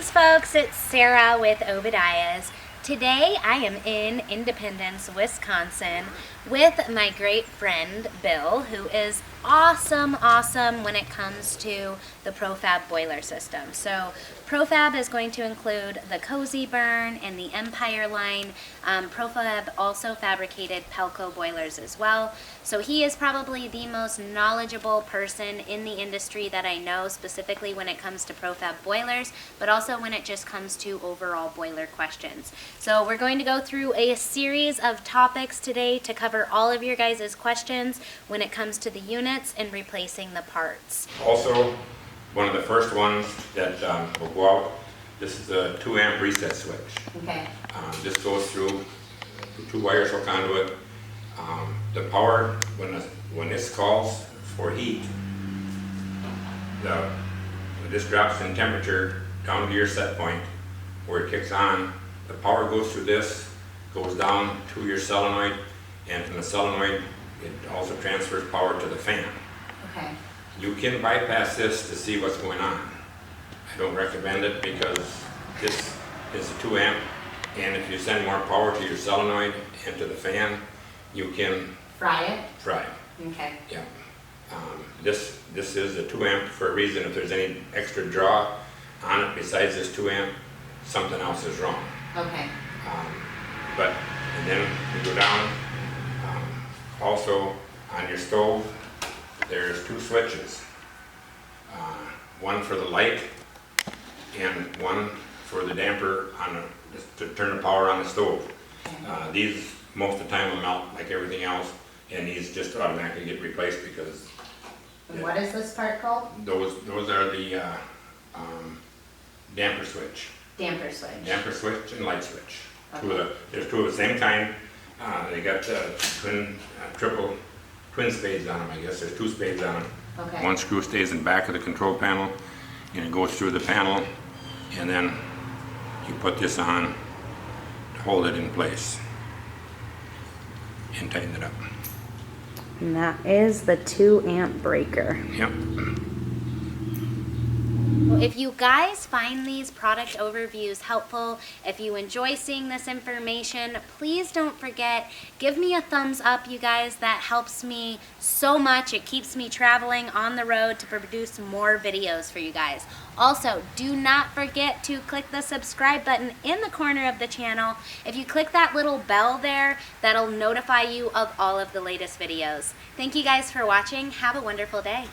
Greetings folks, it's Sarah with Obadiah's. Today I am in Independence, Wisconsin with my great friend Bill, who is awesome when it comes to the Profab boiler system. So Profab is going to include the Cozeburn and the Empyre line. Profab also fabricated Pelco boilers as well. So he is probably the most knowledgeable person in the industry that I know, specifically when it comes to Profab boilers, but also when it just comes to overall boiler questions. So we're going to go through a series of topics today to cover all of your guys' questions when it comes to the units and replacing the parts. Also, one of the first ones that will go out, this is a 2 amp reset switch. Okay. This goes through 2 wires hook onto it. The power, when this calls for heat, this drops in temperature down to your set point where it kicks on. The power goes through this, goes down to your solenoid, and from the solenoid it also transfers power to the fan. Okay. You can bypass this to see what's going on. I don't recommend it because this is a 2 amp, and if you send more power to your solenoid and to the fan, you can Fry it? fry it. Okay. Yeah. This is a 2 amp for a reason. If there's any extra draw on it besides this 2 amp, something else is wrong. Okay. And then we go down. Also on your stove, there's 2 switches. One for the light and one for the damper to turn the power on the stove. These most of the time will melt like everything else, and these just automatically get replaced because. And what is this part called? Those are the damper switch. Damper switch. Damper switch and light switch. Okay. There's 2 of the same kind. They got twin spades on them, I guess. There's 2 spades on them. Okay. One screw stays in the back of the control panel, and it goes through the panel, and then you put this on to hold it in place and tighten it up. And that is the 2 amp breaker. Yep. If you guys find these product overviews helpful, if you enjoy seeing this information, please don't forget, give me a thumbs up, you guys. That helps me so much. It keeps me traveling on the road to produce more videos for you guys. Also, do not forget to click the subscribe button in the corner of the channel. If you click that little bell there, that'll notify you of all of the latest videos. Thank you guys for watching. Have a wonderful day.